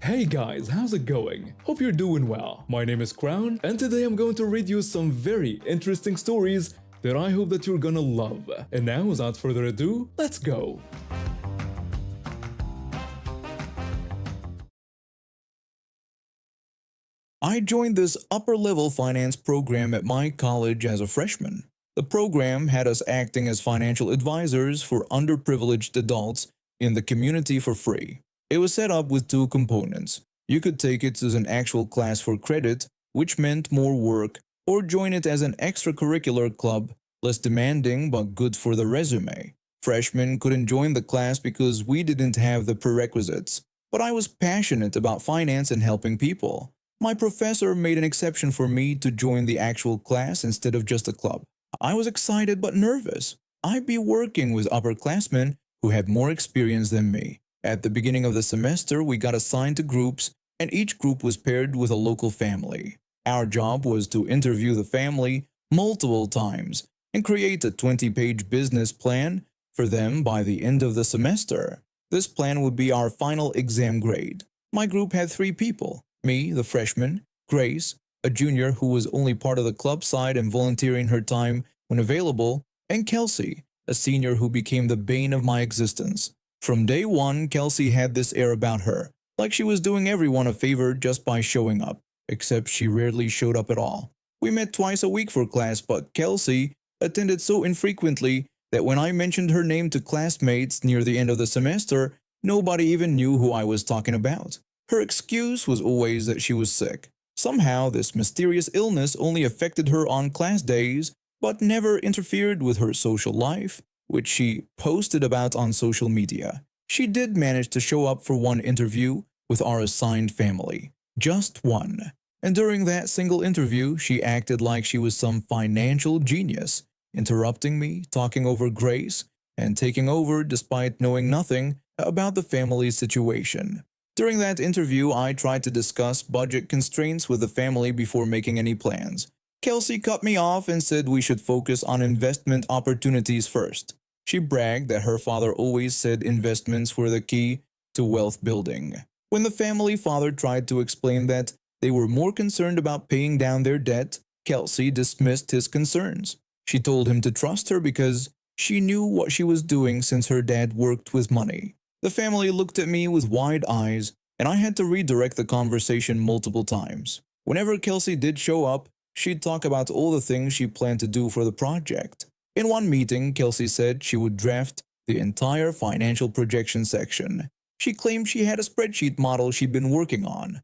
Hey guys, how's it going? Hope you're doing well. My name is Crown, and today I'm going to read you some very interesting stories that I hope that you're gonna love. And now, without further ado, let's go! I joined this upper-level finance program at my college as a freshman. The program had us acting as financial advisors for underprivileged adults in the community for free. It was set up with two components. You could take it as an actual class for credit, which meant more work, or join it as an extracurricular club, less demanding but good for the resume. Freshmen couldn't join the class because we didn't have the prerequisites, but I was passionate about finance and helping people. My professor made an exception for me to join the actual class instead of just a club. I was excited but nervous. I'd be working with upperclassmen who had more experience than me. At the beginning of the semester, we got assigned to groups, and each group was paired with a local family. Our job was to interview the family multiple times and create a 20-page business plan for them by the end of the semester. This plan would be our final exam grade. My group had 3 people: me, the freshman; Grace, a junior who was only part of the club side and volunteering her time when available; and Kelsey, a senior who became the bane of my existence. From day one, Kelsey had this air about her, like she was doing everyone a favor just by showing up, except she rarely showed up at all. We met twice a week for class, but Kelsey attended so infrequently that when I mentioned her name to classmates near the end of the semester, nobody even knew who I was talking about. Her excuse was always that she was sick. Somehow, this mysterious illness only affected her on class days, but never interfered with her social life, which she posted about on social media. She did manage to show up for one interview with our assigned family. Just one. And during that single interview, she acted like she was some financial genius, interrupting me, talking over Grace, and taking over despite knowing nothing about the family's situation. During that interview, I tried to discuss budget constraints with the family before making any plans. Kelsey cut me off and said we should focus on investment opportunities first. She bragged that her father always said investments were the key to wealth building. When the family father tried to explain that they were more concerned about paying down their debt, Kelsey dismissed his concerns. She told him to trust her because she knew what she was doing since her dad worked with money. The family looked at me with wide eyes, and I had to redirect the conversation multiple times. Whenever Kelsey did show up, she'd talk about all the things she planned to do for the project. In one meeting, Kelsey said she would draft the entire financial projection section. She claimed she had a spreadsheet model she'd been working on.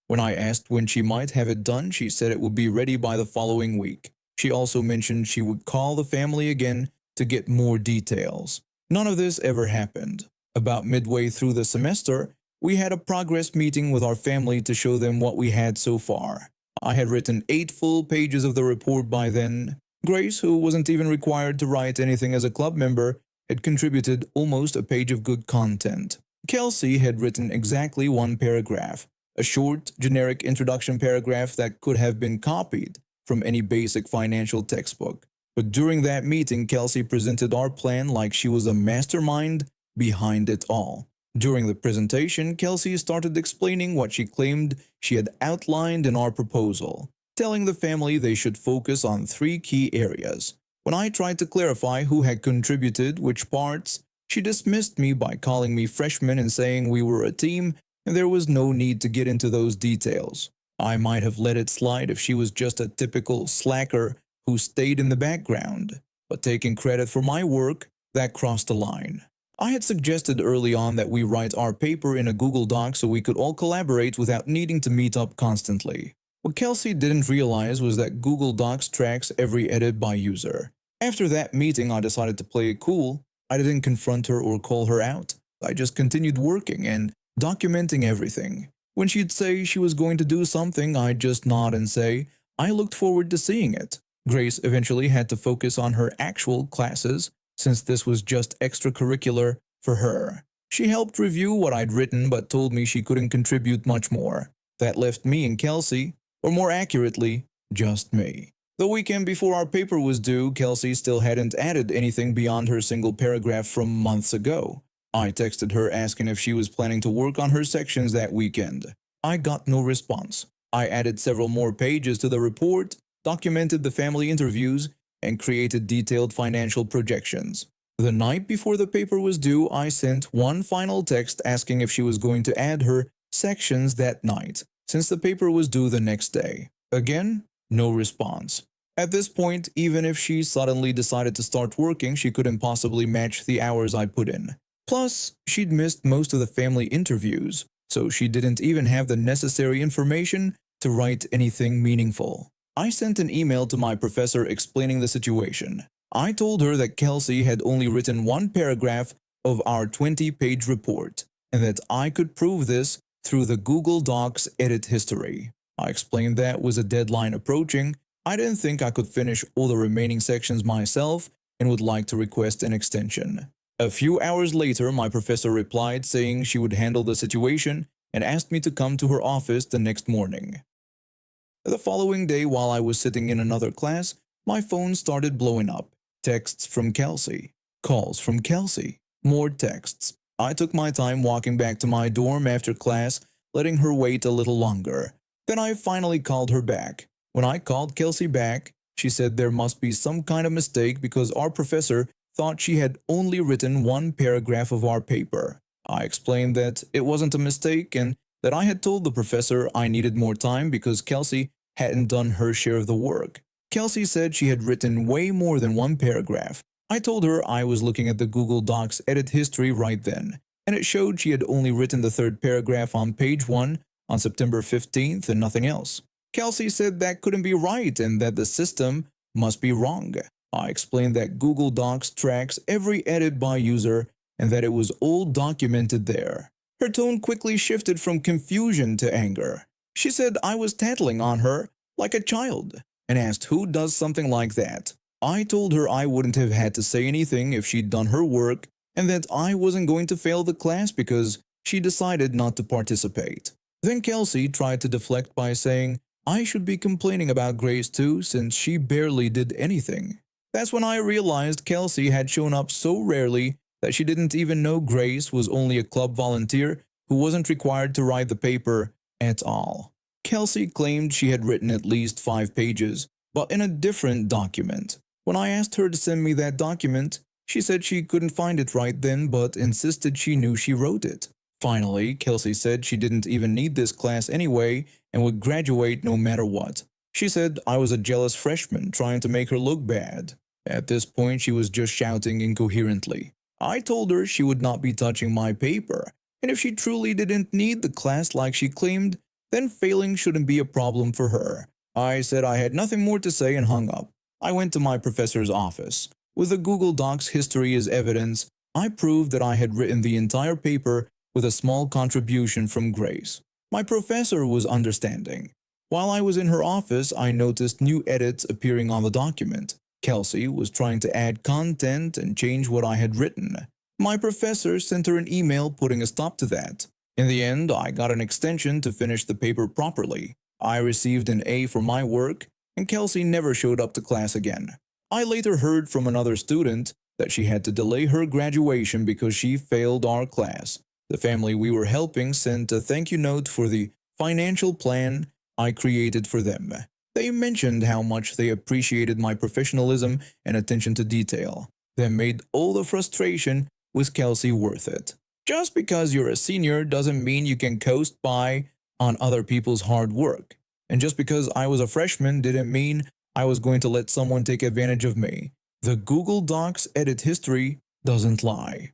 When I asked when she might have it done, she said it would be ready by the following week. She also mentioned she would call the family again to get more details. None of this ever happened. About midway through the semester, we had a progress meeting with our family to show them what we had so far. I had written 8 full pages of the report by then. Grace, who wasn't even required to write anything as a club member, had contributed almost a page of good content. Kelsey had written exactly 1 paragraph, a short, generic introduction paragraph that could have been copied from any basic financial textbook. But during that meeting, Kelsey presented our plan like she was a mastermind behind it all. During the presentation, Kelsey started explaining what she claimed she had outlined in our proposal, telling the family they should focus on 3 key areas. When I tried to clarify who had contributed which parts, she dismissed me by calling me freshman and saying we were a team and there was no need to get into those details. I might have let it slide if she was just a typical slacker who stayed in the background, but taking credit for my work, that crossed the line. I had suggested early on that we write our paper in a Google Doc so we could all collaborate without needing to meet up constantly. What Kelsey didn't realize was that Google Docs tracks every edit by user. After that meeting, I decided to play it cool. I didn't confront her or call her out. I just continued working and documenting everything. When she'd say she was going to do something, I'd just nod and say, I looked forward to seeing it. Grace eventually had to focus on her actual classes, since this was just extracurricular for her. She helped review what I'd written but told me she couldn't contribute much more. That left me and Kelsey, or more accurately, just me. The weekend before our paper was due, Kelsey still hadn't added anything beyond her single paragraph from months ago. I texted her asking if she was planning to work on her sections that weekend. I got no response. I added several more pages to the report, documented the family interviews, and created detailed financial projections. The night before the paper was due, I sent one final text asking if she was going to add her sections that night, since the paper was due the next day. Again, no response. At this point, even if she suddenly decided to start working, she couldn't possibly match the hours I put in. Plus, she'd missed most of the family interviews, so she didn't even have the necessary information to write anything meaningful. I sent an email to my professor explaining the situation. I told her that Kelsey had only written one paragraph of our 20-page report, and that I could prove this through the Google Docs edit history. I explained that with a deadline approaching, I didn't think I could finish all the remaining sections myself and would like to request an extension. A few hours later, my professor replied saying she would handle the situation and asked me to come to her office the next morning. The following day, while I was sitting in another class, my phone started blowing up. Texts from Kelsey, calls from Kelsey, more texts. I took my time walking back to my dorm after class, letting her wait a little longer. Then I finally called her back. When I called Kelsey back, she said there must be some kind of mistake because our professor thought she had only written one paragraph of our paper. I explained that it wasn't a mistake and that I had told the professor I needed more time because Kelsey hadn't done her share of the work. Kelsey said she had written way more than one paragraph. I told her I was looking at the Google Docs edit history right then, and it showed she had only written the third paragraph on page 1 on September 15th and nothing else. Kelsey said that couldn't be right and that the system must be wrong. I explained that Google Docs tracks every edit by user and that it was all documented there. Her tone quickly shifted from confusion to anger. She said I was tattling on her like a child and asked who does something like that. I told her I wouldn't have had to say anything if she'd done her work and that I wasn't going to fail the class because she decided not to participate. Then Kelsey tried to deflect by saying I should be complaining about Grace too since she barely did anything. That's when I realized Kelsey had shown up so rarely that she didn't even know Grace was only a club volunteer who wasn't required to write the paper at all. Kelsey claimed she had written at least 5 pages, but in a different document. When I asked her to send me that document, she said she couldn't find it right then but insisted she knew she wrote it. Finally, Kelsey said she didn't even need this class anyway and would graduate no matter what. She said I was a jealous freshman trying to make her look bad. At this point, she was just shouting incoherently. I told her she would not be touching my paper, and if she truly didn't need the class like she claimed, then failing shouldn't be a problem for her. I said I had nothing more to say and hung up. I went to my professor's office. With the Google Docs history as evidence, I proved that I had written the entire paper with a small contribution from Grace. My professor was understanding. While I was in her office, I noticed new edits appearing on the document. Kelsey was trying to add content and change what I had written. My professor sent her an email putting a stop to that. In the end, I got an extension to finish the paper properly. I received an A for my work, and Kelsey never showed up to class again. I later heard from another student that she had to delay her graduation because she failed our class. The family we were helping sent a thank you note for the financial plan I created for them. They mentioned how much they appreciated my professionalism and attention to detail. That made all the frustration with Kelsey worth it. Just because you're a senior doesn't mean you can coast by on other people's hard work. And just because I was a freshman didn't mean I was going to let someone take advantage of me. The Google Docs edit history doesn't lie.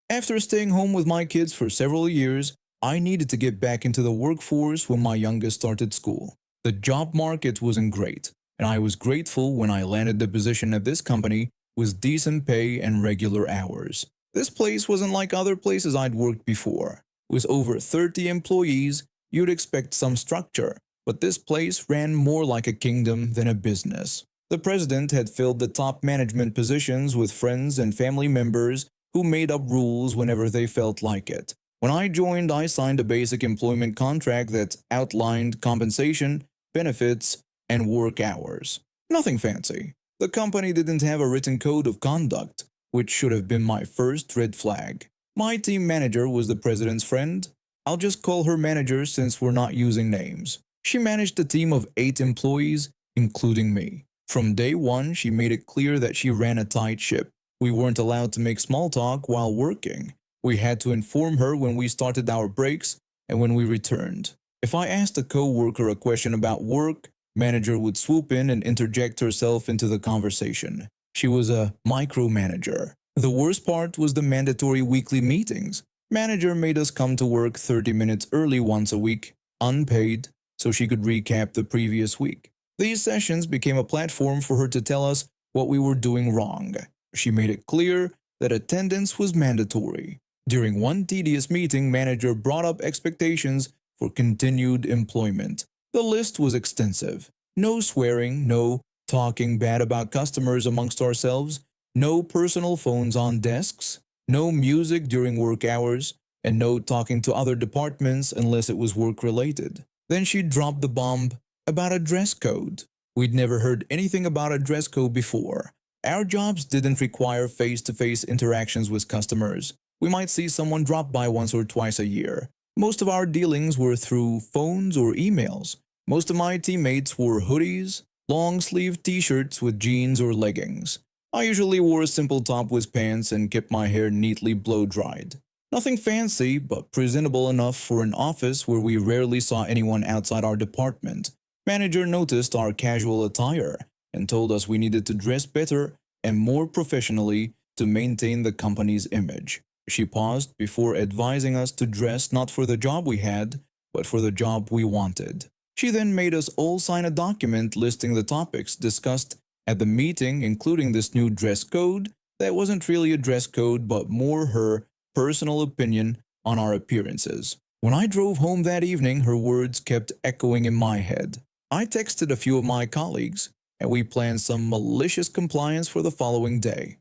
After staying home with my kids for several years, I needed to get back into the workforce when my youngest started school. The job market wasn't great, and I was grateful when I landed the position at this company with decent pay and regular hours. This place wasn't like other places I'd worked before. With over 30 employees, you'd expect some structure, but this place ran more like a kingdom than a business. The president had filled the top management positions with friends and family members who made up rules whenever they felt like it. When I joined, I signed a basic employment contract that outlined compensation, benefits, and work hours. Nothing fancy. The company didn't have a written code of conduct. which should have been my first red flag. My team manager was the president's friend. I'll just call her manager since we're not using names. She managed a team of 8 employees, including me. From day one, she made it clear that she ran a tight ship. We weren't allowed to make small talk while working. We had to inform her when we started our breaks and when we returned. If I asked a co-worker a question about work, manager would swoop in and interject herself into the conversation. She was a micromanager. The worst part was the mandatory weekly meetings. Manager made us come to work 30 minutes early once a week, unpaid, so she could recap the previous week. These sessions became a platform for her to tell us what we were doing wrong. She made it clear that attendance was mandatory. During one tedious meeting, manager brought up expectations for continued employment. The list was extensive. No swearing, no talking bad about customers amongst ourselves, no personal phones on desks, no music during work hours, and no talking to other departments unless it was work-related. Then she dropped the bomb about a dress code. We'd never heard anything about a dress code before. Our jobs didn't require face-to-face interactions with customers. We might see someone drop by once or twice a year. Most of our dealings were through phones or emails. Most of my teammates wore hoodies, long-sleeved t-shirts with jeans or leggings. I usually wore a simple top with pants and kept my hair neatly blow-dried. Nothing fancy, but presentable enough for an office where we rarely saw anyone outside our department. Manager noticed our casual attire and told us we needed to dress better and more professionally to maintain the company's image. She paused before advising us to dress not for the job we had, but for the job we wanted. She then made us all sign a document listing the topics discussed at the meeting, including this new dress code that wasn't really a dress code but more her personal opinion on our appearances. When I drove home that evening, her words kept echoing in my head. I texted a few of my colleagues, and we planned some malicious compliance for the following day.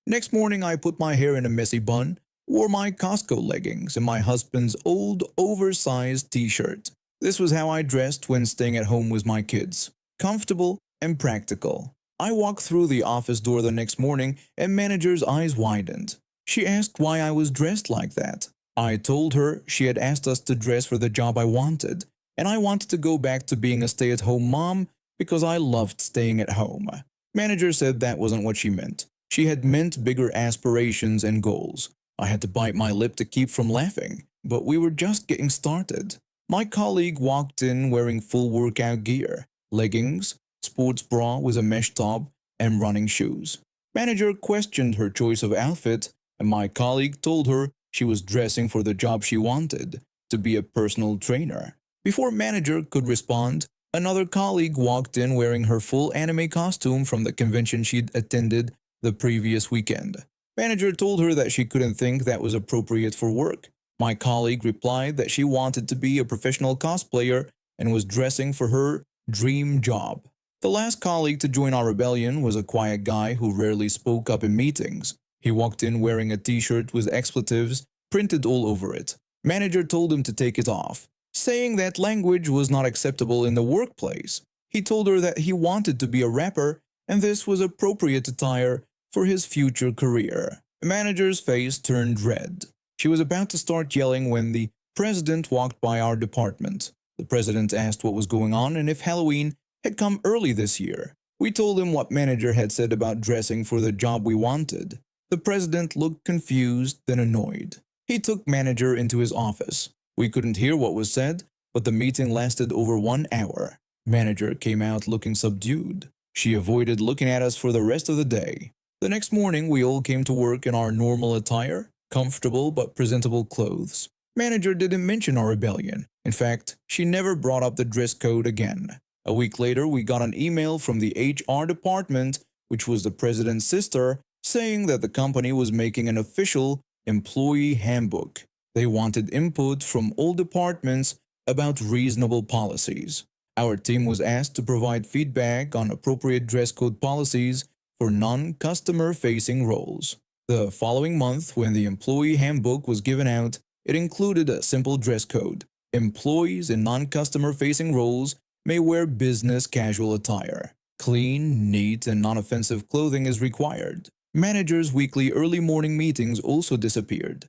Next morning, I put my hair in a messy bun, wore my Costco leggings, and my husband's old oversized t-shirt. This was how I dressed when staying at home with my kids. Comfortable and practical. I walked through the office door the next morning, and manager's eyes widened. She asked why I was dressed like that. I told her she had asked us to dress for the job I wanted, and I wanted to go back to being a stay-at-home mom because I loved staying at home. Manager said that wasn't what she meant. She had meant bigger aspirations and goals. I had to bite my lip to keep from laughing, but we were just getting started. My colleague walked in wearing full workout gear, leggings, sports bra with a mesh top, and running shoes. Manager questioned her choice of outfit, and my colleague told her she was dressing for the job she wanted, to be a personal trainer. Before manager could respond, another colleague walked in wearing her full anime costume from the convention she'd attended the previous weekend. Manager told her that she couldn't think that was appropriate for work. My colleague replied that she wanted to be a professional cosplayer and was dressing for her dream job. The last colleague to join our rebellion was a quiet guy who rarely spoke up in meetings. He walked in wearing a t-shirt with expletives printed all over it. Manager told him to take it off, saying that language was not acceptable in the workplace. He told her that he wanted to be a rapper and this was appropriate attire for his future career. The manager's face turned red. She was about to start yelling when the president walked by our department. The president asked what was going on and if Halloween had come early this year. We told him what manager had said about dressing for the job we wanted. The president looked confused, then annoyed. He took manager into his office. We couldn't hear what was said, but the meeting lasted over 1 hour. Manager came out looking subdued. She avoided looking at us for the rest of the day. The next morning, we all came to work in our normal attire, comfortable but presentable clothes. Manager didn't mention our rebellion. In fact, she never brought up the dress code again. A week later, we got an email from the HR department, which was the president's sister, saying that the company was making an official employee handbook. They wanted input from all departments about reasonable policies. Our team was asked to provide feedback on appropriate dress code policies for non-customer-facing roles. The following month, when the employee handbook was given out, it included a simple dress code. Employees in non-customer-facing roles may wear business casual attire. Clean, neat, and non-offensive clothing is required. Managers' weekly early morning meetings also disappeared.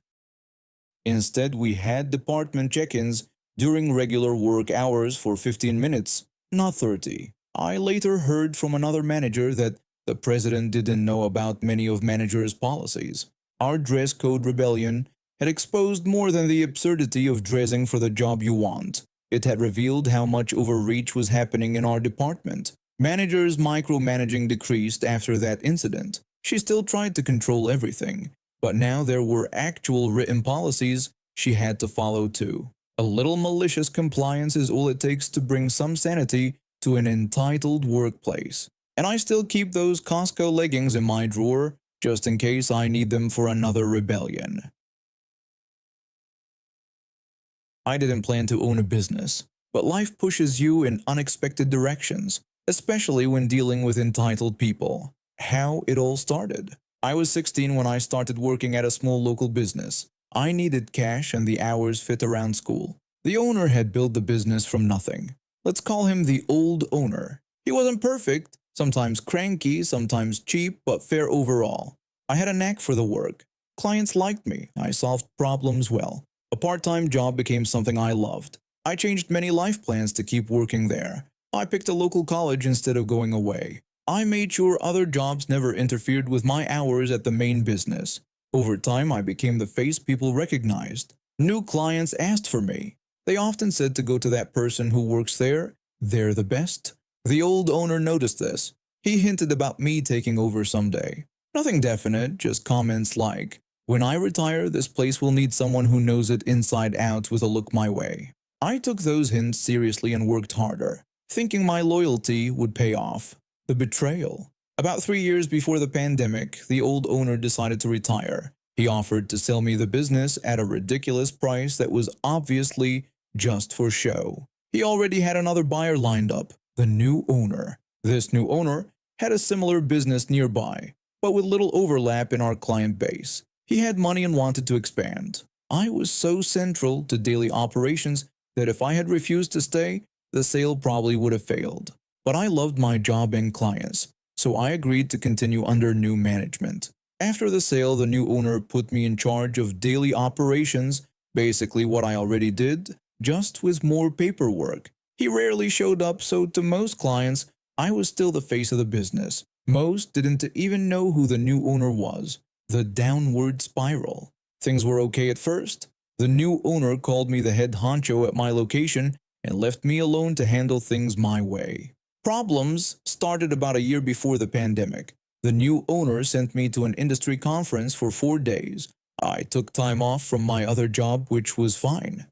Instead, we had department check-ins during regular work hours for 15 minutes, not 30. I later heard from another manager that the president didn't know about many of managers' policies. Our dress code rebellion had exposed more than the absurdity of dressing for the job you want. It had revealed how much overreach was happening in our department. Managers' micromanaging decreased after that incident. She still tried to control everything, but now there were actual written policies she had to follow too. A little malicious compliance is all it takes to bring some sanity to an entitled workplace. And I still keep those Costco leggings in my drawer just in case I need them for another rebellion. I didn't plan to own a business, but life pushes you in unexpected directions, especially when dealing with entitled people. How it all started. I was 16 when I started working at a small local business. I needed cash and the hours fit around school. The owner had built the business from nothing. Let's call him the old owner. He wasn't perfect, sometimes cranky, sometimes cheap, but fair overall. I had a knack for the work. Clients liked me. I solved problems well. A part-time job became something I loved. I changed many life plans to keep working there. I picked a local college instead of going away. I made sure other jobs never interfered with my hours at the main business. Over time, I became the face people recognized. New clients asked for me. They often said to go to that person who works there. They're the best. The old owner noticed this. He hinted about me taking over someday. Nothing definite, just comments like, "When I retire, this place will need someone who knows it inside out with a look my way." I took those hints seriously and worked harder, thinking my loyalty would pay off. The betrayal. About 3 years before the pandemic, the old owner decided to retire. He offered to sell me the business at a ridiculous price that was obviously just for show. He already had another buyer lined up, the new owner. This new owner had a similar business nearby, but with little overlap in our client base. He had money and wanted to expand. I was so central to daily operations that if I had refused to stay, the sale probably would have failed. But I loved my job and clients, so I agreed to continue under new management. After the sale, the new owner put me in charge of daily operations, basically what I already did, just with more paperwork. He rarely showed up, so to most clients, I was still the face of the business. Most didn't even know who the new owner was. The downward spiral. Things were okay at first. The new owner called me the head honcho at my location and left me alone to handle things my way. Problems started about a year before the pandemic. The new owner sent me to an industry conference for 4 days. I took time off from my other job, which was fine.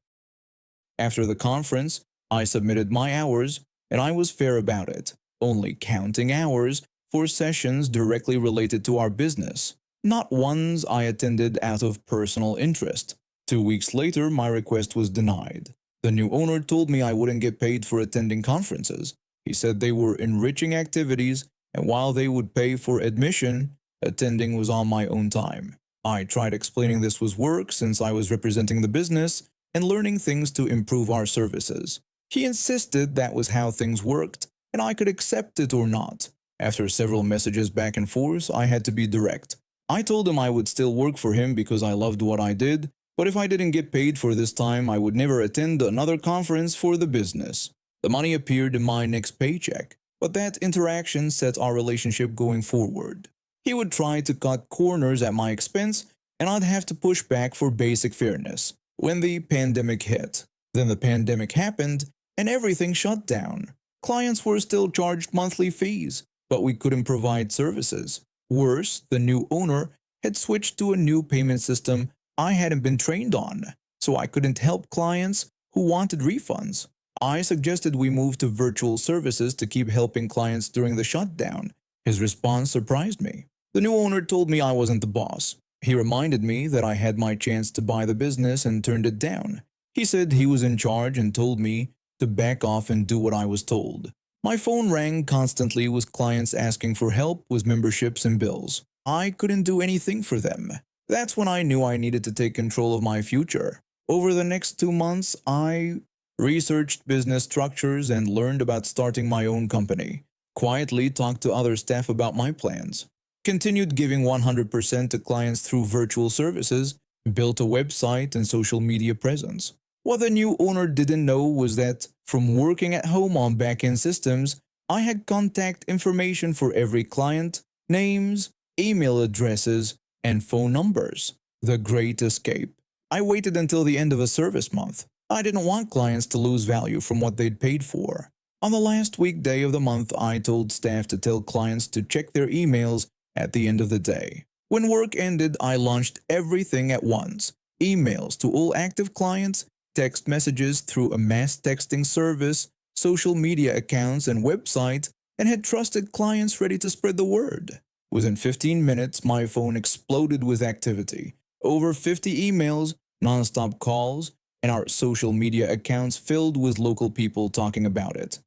After the conference, I submitted my hours, and I was fair about it, only counting hours for sessions directly related to our business, not ones I attended out of personal interest. 2 weeks later, my request was denied. The new owner told me I wouldn't get paid for attending conferences. He said they were enriching activities, and while they would pay for admission, attending was on my own time. I tried explaining this was work since I was representing the business and learning things to improve our services. He insisted that was how things worked, and I could accept it or not. After several messages back and forth, I had to be direct. I told him I would still work for him because I loved what I did, but if I didn't get paid for this time, I would never attend another conference for the business. The money appeared in my next paycheck, but that interaction set our relationship going forward. He would try to cut corners at my expense, and I'd have to push back for basic fairness. When the pandemic hit, then the pandemic happened, and everything shut down. Clients were still charged monthly fees, but we couldn't provide services. Worse, the new owner had switched to a new payment system I hadn't been trained on, so I couldn't help clients who wanted refunds. I suggested we move to virtual services to keep helping clients during the shutdown. His response surprised me. The new owner told me I wasn't the boss. He reminded me that I had my chance to buy the business and turned it down. He said he was in charge and told me to back off and do what I was told. My phone rang constantly with clients asking for help with memberships and bills. I couldn't do anything for them. That's when I knew I needed to take control of my future. Over the next 2 months, I researched business structures and learned about starting my own company. Quietly talked to other staff about my plans. continued giving 100% to clients through virtual services, built a website and social media presence. What the new owner didn't know was that from working at home on back-end systems, I had contact information for every client, names, email addresses, and phone numbers. The great escape. I waited until the end of a service month. I didn't want clients to lose value from what they'd paid for. On the last weekday of the month, I told staff to tell clients to check their emails at the end of the day. When work ended, I launched everything at once. Emails to all active clients, text messages through a mass texting service, social media accounts and website, and had trusted clients ready to spread the word. Within 15 minutes, my phone exploded with activity. Over 50 emails, non-stop calls, and our social media accounts filled with local people talking about it.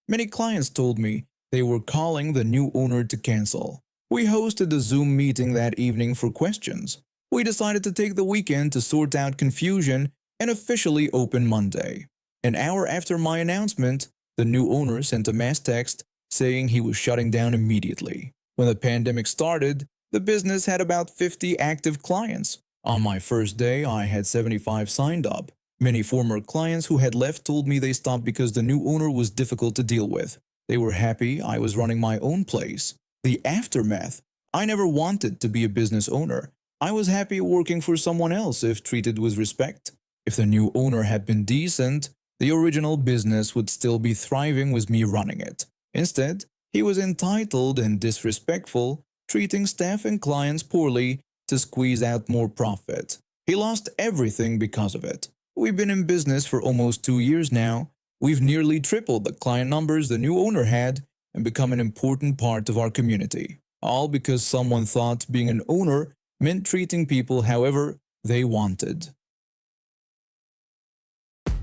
Many clients told me they were calling the new owner to cancel. We hosted a Zoom meeting that evening for questions. We decided to take the weekend to sort out confusion and officially open Monday. An hour after my announcement, the new owner sent a mass text saying he was shutting down immediately. When the pandemic started, the business had about 50 active clients. On my first day, I had 75 signed up. Many former clients who had left told me they stopped because the new owner was difficult to deal with. They were happy I was running my own place. The aftermath. I never wanted to be a business owner. I was happy working for someone else if treated with respect. If the new owner had been decent, the original business would still be thriving with me running it. Instead, he was entitled and disrespectful, treating staff and clients poorly to squeeze out more profit. He lost everything because of it. We've been in business for almost 2 years now. We've nearly tripled the client numbers the new owner had and become an important part of our community. All because someone thought being an owner meant treating people however they wanted.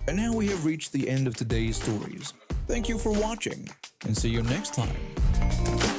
And now we have reached the end of today's stories. Thank you for watching, and see you next time.